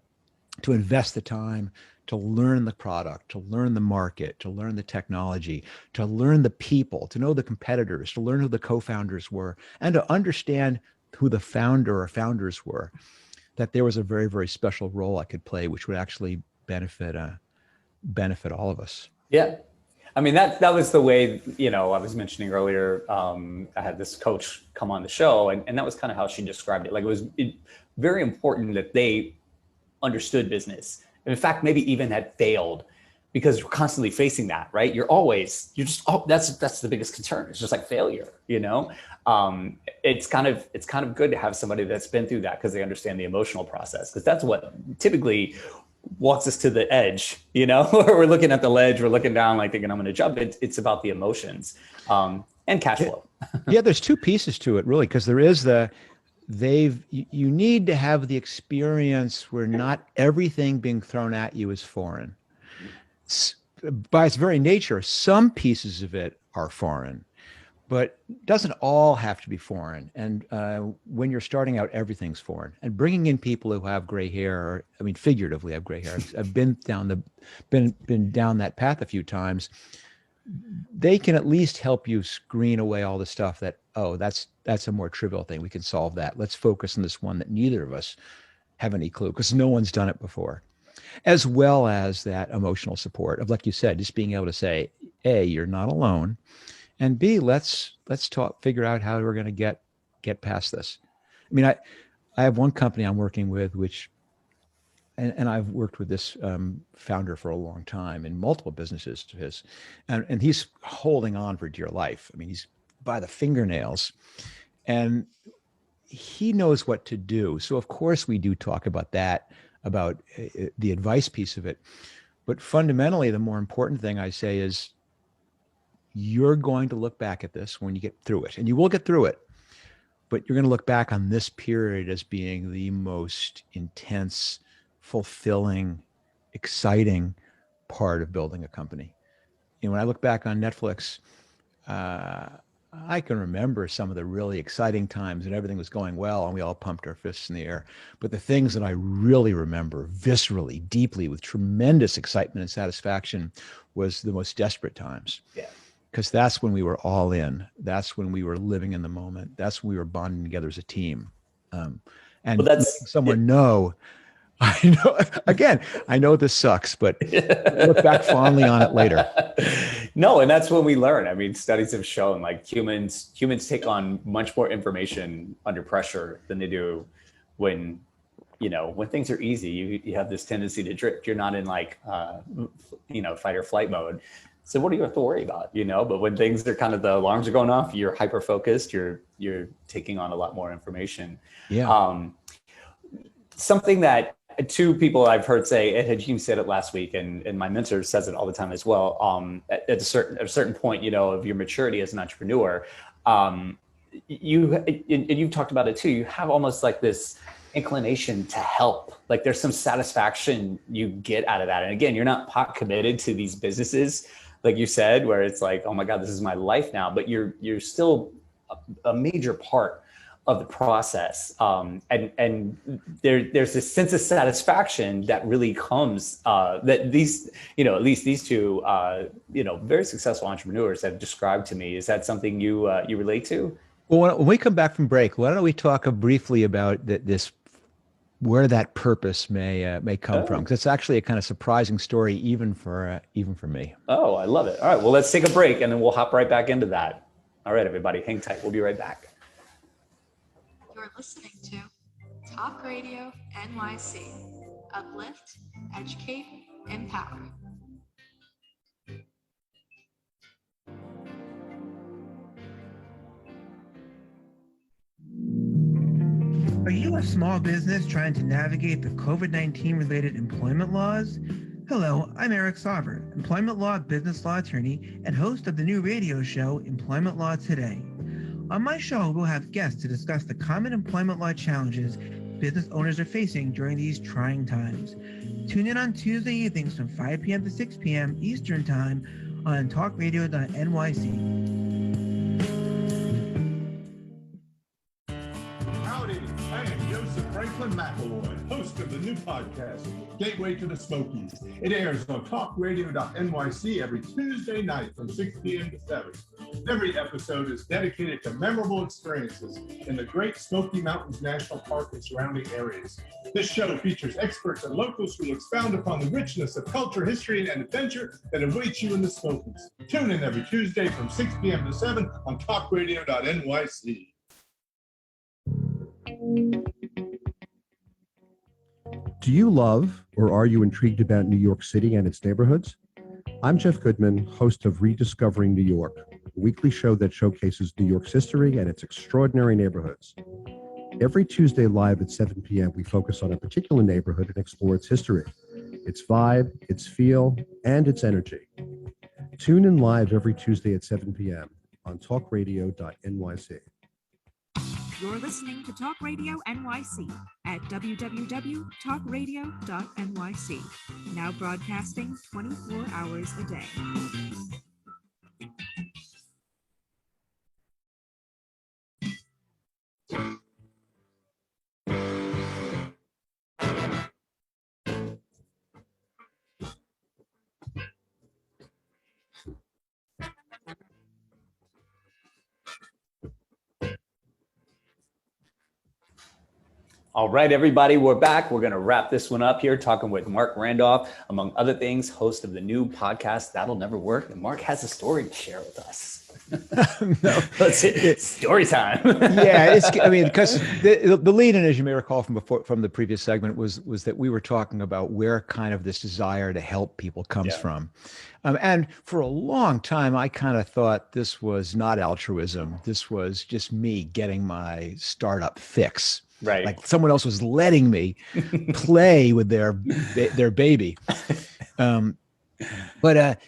to invest the time to learn the product, to learn the market, to learn the technology, to learn the people, to know the competitors, to learn who the co-founders were, and to understand who the founder or founders were, that there was a very, very special role I could play, which would actually benefit all of us. Yeah. I mean, that was the way, I was mentioning earlier, I had this coach come on the show and that was kind of how she described it. Like it was very important that they understood business. And in fact, maybe even had failed because you're constantly facing that, right? That's the biggest concern. It's just like failure, it's kind of good to have somebody that's been through that because they understand the emotional process, because that's what typically walks us to the edge, we're looking at the ledge, we're looking down like thinking I'm going to jump. It's about the emotions and cash flow. Yeah, there's two pieces to it really, because there is you need to have the experience where not everything being thrown at you is foreign. By its very nature, some pieces of it are foreign, but it doesn't all have to be foreign. And when you're starting out, everything's foreign. And bringing in people who have gray hair, figuratively have gray hair. I've been down that path a few times. They can at least help you screen away all the stuff that, that's a more trivial thing. We can solve that. Let's focus on this one that neither of us have any clue, because no one's done it before. As well as that emotional support of, like you said, just being able to say, A, you're not alone. And B, let's figure out how we're going to get past this. I have one company I'm working with, which and I've worked with this founder for a long time in multiple businesses of his, and he's holding on for dear life. I mean, he's by the fingernails, and he knows what to do. So of course we do talk about that, about the advice piece of it. But fundamentally, the more important thing I say is you're going to look back at this when you get through it, and you will get through it, but you're going to look back on this period as being the most intense, fulfilling, exciting part of building a company. You know, when I look back on Netflix, I can remember some of the really exciting times and everything was going well and we all pumped our fists in the air. But the things that I really remember viscerally, deeply, with tremendous excitement and satisfaction was the most desperate times. Yeah. Because that's when we were all in. That's when we were living in the moment. That's when we were bonding together as a team. And well, that's letting someone know, I know, again, I know this sucks, but look back fondly on it later. No, and that's when we learn. I mean, studies have shown like humans take on much more information under pressure than they do when things are easy. You have this tendency to drift. You're not in like, fight or flight mode. So what do you have to worry about, But when things are kind of, the alarms are going off, you're hyper focused, you're taking on a lot more information. Yeah. Something that two people I've heard say, Ed Hajeem said it last week, and my mentor says it all the time as well. At a certain point, of your maturity as an entrepreneur, you've talked about it too. You have almost like this inclination to help. Like there's some satisfaction you get out of that. And again, you're not pot committed to these businesses, like you said, where it's like, oh my God, this is my life now. But you're still a major part of the process, and there's this sense of satisfaction that really comes that these, at least these two, very successful entrepreneurs have described to me. Is that something you relate to? Well, when we come back from break, why don't we talk briefly about this, where that purpose may come from? Because it's actually a kind of surprising story, even for me. Oh, I love it. All right, well, let's take a break and then we'll hop right back into that. All right, everybody, hang tight. We'll be right back. You're listening to Talk Radio NYC. Uplift, educate, empower. Are you a small business trying to navigate the COVID-19 related employment laws? Hello, I'm Eric Sauber, employment law, business law attorney, and host of the new radio show, Employment Law Today. On my show, we'll have guests to discuss the common employment law challenges business owners are facing during these trying times. Tune in on Tuesday evenings from 5 p.m. to 6 p.m. Eastern Time on talkradio.nyc. Franklin McElroy, host of the new podcast, Gateway to the Smokies. It airs on talkradio.nyc every Tuesday night from 6 p.m. to 7. Every episode is dedicated to memorable experiences in the Great Smoky Mountains National Park and surrounding areas. This show features experts and locals who expound upon the richness of culture, history, and adventure that awaits you in the Smokies. Tune in every Tuesday from 6 p.m. to 7 on talkradio.nyc. Do you love or are you intrigued about New York City and its neighborhoods? I'm Jeff Goodman, host of Rediscovering New York, a weekly show that showcases New York's history and its extraordinary neighborhoods. Every Tuesday live at 7 p.m., we focus on a particular neighborhood and explore its history, its vibe, its feel, and its energy. Tune in live every Tuesday at 7 p.m. on talkradio.nyc. You're listening to Talk Radio NYC at www.talkradio.nyc. Now broadcasting 24 hours a day. All right, everybody, we're back. We're going to wrap this one up here, talking with Marc Randolph, among other things, host of the new podcast, That'll Never Work. And Marc has a story to share with us. No, It's story time. yeah, I mean, because the lead in, as you may recall from the previous segment, was that we were talking about where kind of this desire to help people comes from. And for a long time, I kind of thought this was not altruism. This was just me getting my startup fix. Right. Like someone else was letting me play with their baby. But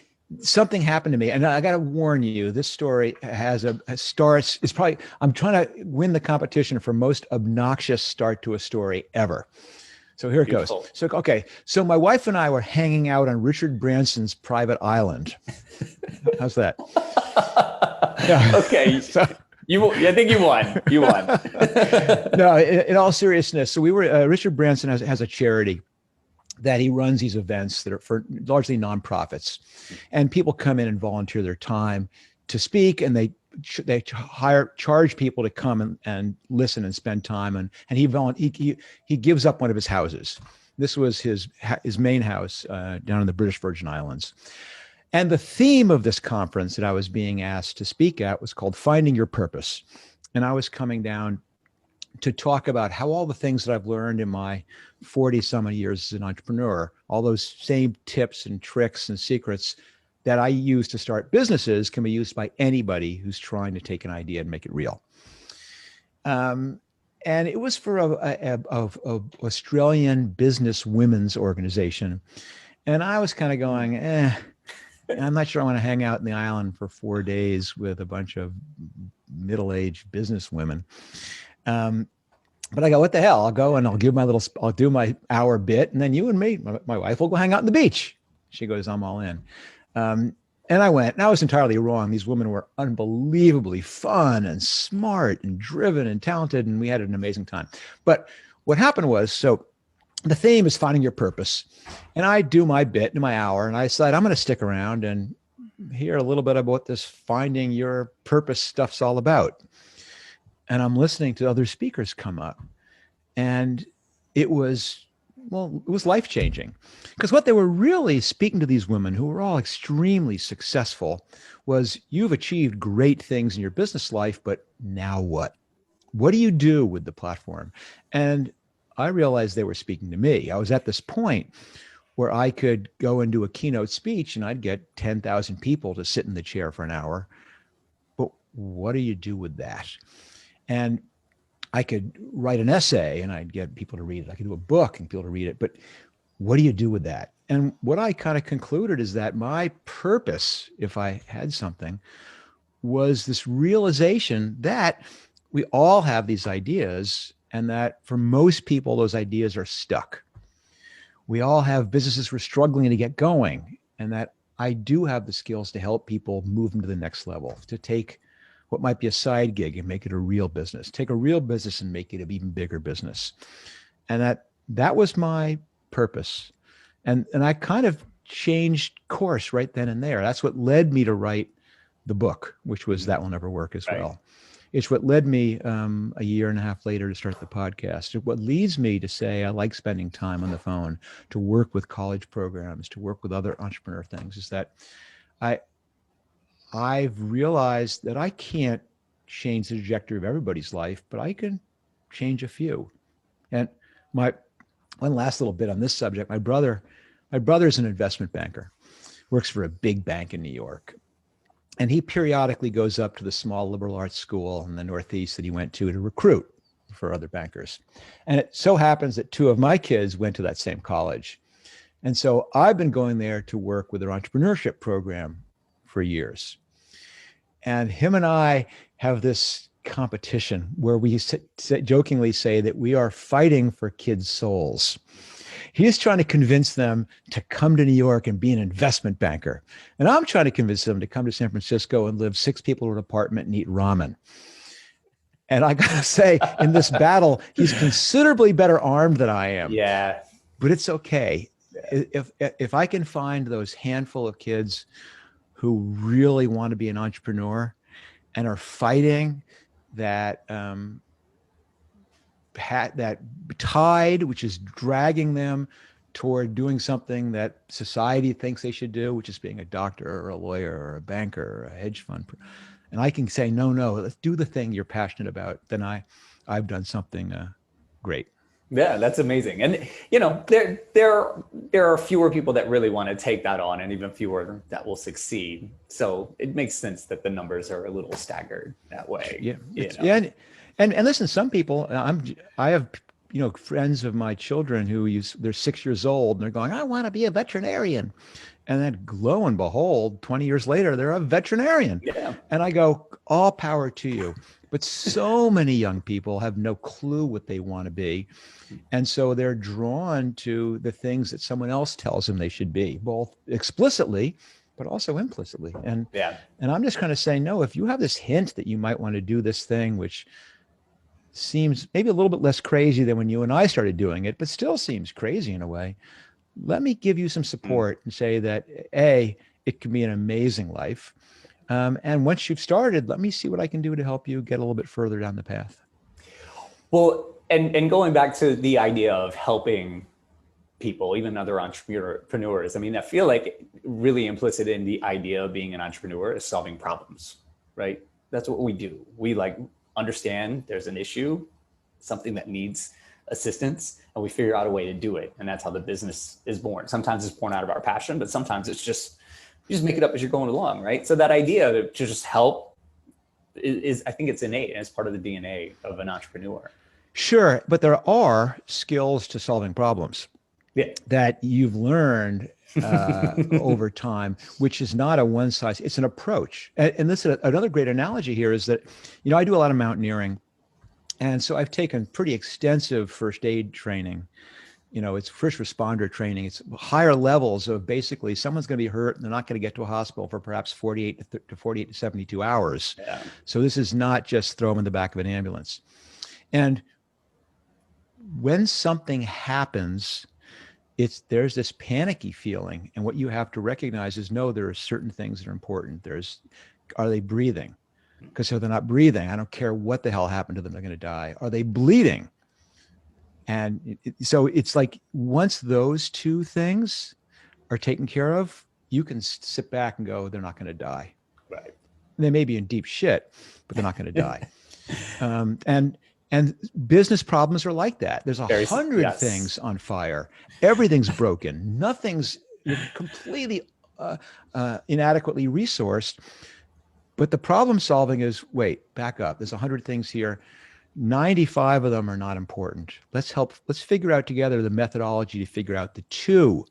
something happened to me, and I got to warn you, this story has a start. It's probably, I'm trying to win the competition for most obnoxious start to a story ever. So here it goes. So, okay. So my wife and I were hanging out on Richard Branson's private island. How's that? Yeah. Okay. So, I think you won. You won. No, in all seriousness. So we were, Richard Branson has a charity that he runs these events that are for largely nonprofits, and people come in and volunteer their time to speak, and they charge people to come and listen and spend time. And he gives up one of his houses. This was his main house down in the British Virgin Islands. And the theme of this conference that I was being asked to speak at was called Finding Your Purpose. And I was coming down to talk about how all the things that I've learned in my 40 some years as an entrepreneur, all those same tips and tricks and secrets that I use to start businesses can be used by anybody who's trying to take an idea and make it real. And it was for a Australian business women's organization. And I was kind of going, I'm not sure I want to hang out in the island for 4 days with a bunch of middle-aged business women. But I go, what the hell? I'll go and I'll do my hour bit. And then you and me, my wife, will go hang out on the beach. She goes, I'm all in. And I went, and I was entirely wrong. These women were unbelievably fun and smart and driven and talented. And we had an amazing time. But what happened was, so the theme is finding your purpose. And I do my bit in my hour, and I decide I'm going to stick around and hear a little bit about what this finding your purpose stuff's all about. And I'm listening to other speakers come up, and it was life-changing, because what they were really speaking to these women, who were all extremely successful, was, you've achieved great things in your business life, but now what? What do you do with the platform? And I realized they were speaking to me. I was at this point where I could go and do a keynote speech and I'd get 10,000 people to sit in the chair for an hour. But what do you do with that? And I could write an essay and I'd get people to read it. I could do a book and people to read it. But what do you do with that? And what I kind of concluded is that my purpose, if I had something, was this realization that we all have these ideas, and that for most people, those ideas are stuck. We all have businesses we're struggling to get going, and that I do have the skills to help people move them to the next level, to take what might be a side gig and make it a real business, take a real business and make it an even bigger business. And that was my purpose. And I kind of changed course right then and there. That's what led me to write the book, which was That Will Never Work as well. It's what led me a year and a half later to start the podcast. It's what leads me to say I like spending time on the phone, to work with college programs, to work with other entrepreneur things, is that I've realized that I can't change the trajectory of everybody's life, but I can change a few. And one last little bit on this subject, my brother's an investment banker, works for a big bank in New York. And he periodically goes up to the small liberal arts school in the Northeast that he went to recruit for other bankers. And it so happens that two of my kids went to that same college. And so I've been going there to work with their entrepreneurship program for years. And him and I have this competition where we jokingly say that we are fighting for kids' souls. He's trying to convince them to come to New York and be an investment banker. And I'm trying to convince them to come to San Francisco and live 6 people in an apartment and eat ramen. And I got to say, in this battle, he's considerably better armed than I am. Yeah. But it's okay. If I can find those handful of kids who really want to be an entrepreneur and are fighting that that tide, which is dragging them toward doing something that society thinks they should do, which is being a doctor or a lawyer or a banker or a hedge fund. and I can say, no, let's do the thing you're passionate about, then I've done something great. Yeah, that's amazing. And there are fewer people that really want to take that on, and even fewer that will succeed. So it makes sense that the numbers are a little staggered that way. Yeah, yeah. And listen, some people, I have friends of my children they're 6 years old and they're going, I want to be a veterinarian. And then lo and behold, 20 years later, they're a veterinarian. Yeah. And I go, all power to you. But so many young people have no clue what they want to be. And so they're drawn to the things that someone else tells them they should be, both explicitly, but also implicitly. And I'm just kind of saying, no, if you have this hint that you might want to do this thing, which seems maybe a little bit less crazy than when you and I started doing it, but still seems crazy in a way, let me give you some support and say that, A, it can be an amazing life. And once you've started, let me see what I can do to help you get a little bit further down the path. Well, and going back to the idea of helping people, even other entrepreneurs, I mean, I feel like really implicit in the idea of being an entrepreneur is solving problems, right? That's what we do. We understand there's an issue, something that needs assistance, and we figure out a way to do it. And that's how the business is born. Sometimes it's born out of our passion, but sometimes it's just, you just make it up as you're going along, right? So that idea to just help is I think it's innate, and it's part of the DNA of an entrepreneur. Sure, but there are skills to solving problems that you've learned over time, which is not a one size, it's an approach. And this is another great analogy here is that, I do a lot of mountaineering. And so I've taken pretty extensive first aid training. It's first responder training. It's higher levels of basically someone's going to be hurt and they're not going to get to a hospital for perhaps 48 to 72 hours. Yeah. So this is not just throw them in the back of an ambulance. And when something happens, there's this panicky feeling. And what you have to recognize is, no, there are certain things that are important. Are they breathing? Because if they're not breathing, I don't care what the hell happened to them, they're going to die. Are they bleeding? And so it's like, once those two things are taken care of, you can sit back and go, they're not going to die. Right. They may be in deep shit, but they're not going to die. And business problems are like that. There's 100 things on fire. Everything's broken. Nothing's completely inadequately resourced. But the problem solving is, wait, back up. There's 100 things here. 95 of them are not important. Let's figure out together the methodology to figure out the 2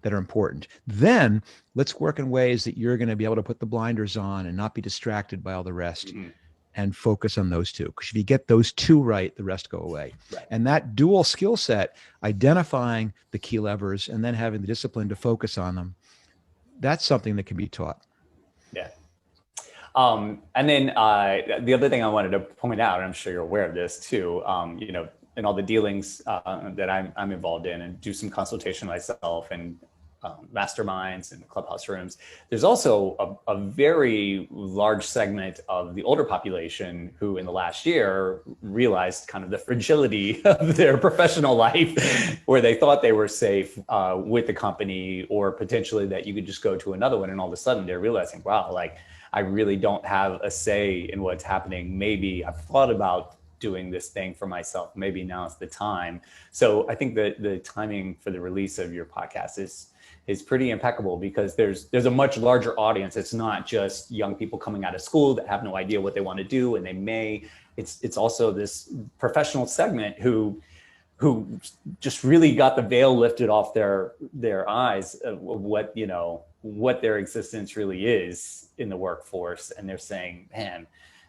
that are important. Then let's work in ways that you're going to be able to put the blinders on and not be distracted by all the rest. Mm-hmm. And focus on those 2. Because if you get those 2 right, the rest go away. Right. And And that dual skill set, identifying the key levers and then having the discipline to focus on them, that's something that can be taught. Yeah. And then the other thing I wanted to point out, and I'm sure you're aware of this too, in all the dealings that I'm involved in and do some consultation myself and masterminds and clubhouse rooms, there's also a very large segment of the older population who in the last year realized kind of the fragility of their professional life, where they thought they were safe with the company, or potentially that you could just go to another one, and all of a sudden they're realizing, wow, I really don't have a say in what's happening. Maybe I've thought about doing this thing for myself. Maybe now is the time. So I think that the timing for the release of your podcast is pretty impeccable, because there's a much larger audience. It's not just young people coming out of school that have no idea what they want to do, and it's also this professional segment who just really got the veil lifted off their eyes of what their existence really is in the workforce. And they're saying, man,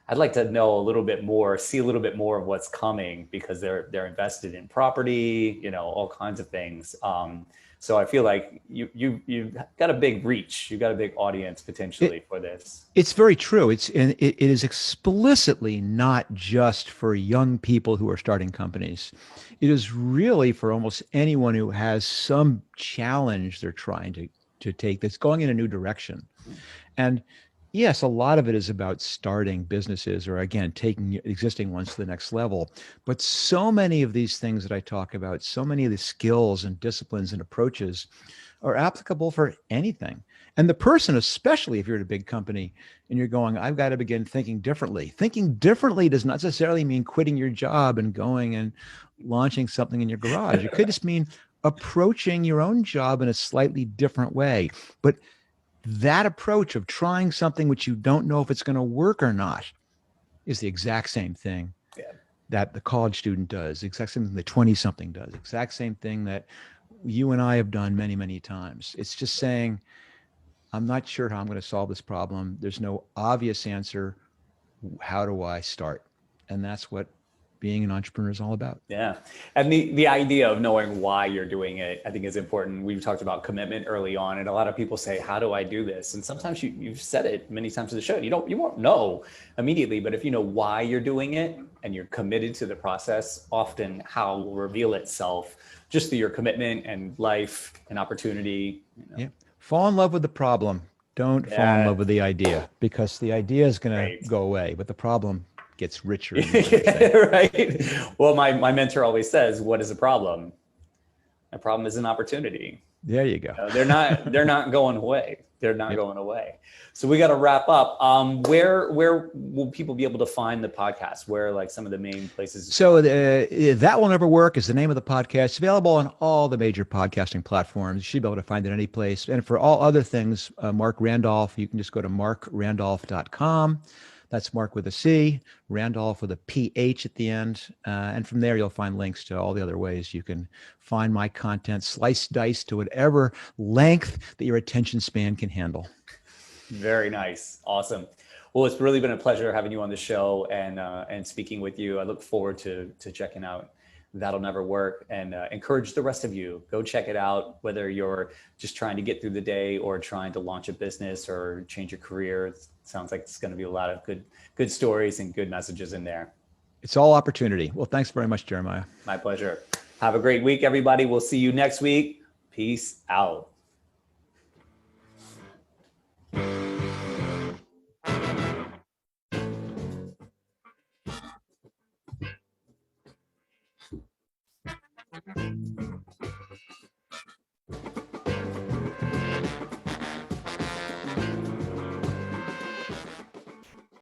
I'd like to know a little bit more, see a little bit more of what's coming, because they're invested in property, all kinds of things. So I feel like you've got a big reach, you've got a big audience potentially for this. It's very true. It is explicitly not just for young people who are starting companies. It is really for almost anyone who has some challenge they're trying to take that's going in a new direction. And yes, a lot of it is about starting businesses, or again, taking existing ones to the next level. But so many of these things that I talk about, so many of the skills and disciplines and approaches are applicable for anything. And the person, especially if you're at a big company and you're going, I've got to begin thinking differently. Thinking differently does not necessarily mean quitting your job and going and launching something in your garage. It could just mean approaching your own job in a slightly different way. But that approach of trying something which you don't know if it's going to work or not is the exact same thing that the college student does, the exact same thing the 20-something does, exact same thing that you and I have done many, many times. It's just saying, I'm not sure how I'm going to solve this problem. There's no obvious answer. How do I start? And that's what being an entrepreneur is all about. Yeah. And the idea of knowing why you're doing it, I think is important. We've talked about commitment early on, and a lot of people say, how do I do this? And sometimes you've said it many times in the show, you won't know immediately, but if you know why you're doing it and you're committed to the process, often how will reveal itself just through your commitment and life and opportunity. Yeah. Fall in love with the problem. Don't fall in love with the idea, because the idea is going to go away, but the problem gets richer. Right. Well, my mentor always says, what is a problem? A problem is an opportunity. There you go. They're not going away. They're not going away. So we got to wrap up. Where will people be able to find the podcast? Where, like, some of the main places? So That Will Never Work is the name of the podcast. It's available on all the major podcasting platforms. You should be able to find it any place. And for all other things, Marc Randolph, you can just go to marcrandolph.com. That's Marc with a C, Randolph with a PH at the end. And from there, you'll find links to all the other ways you can find my content, sliced dice to whatever length that your attention span can handle. Very nice. Awesome. Well, it's really been a pleasure having you on the show and speaking with you. I look forward to checking out That'll Never Work, and encourage the rest of you, go check it out, whether you're just trying to get through the day or trying to launch a business or change your career. It sounds like it's going to be a lot of good stories and good messages in there. It's all opportunity. Well, thanks very much, Jeremiah. My pleasure. Have a great week, everybody. We'll see you next week. Peace out.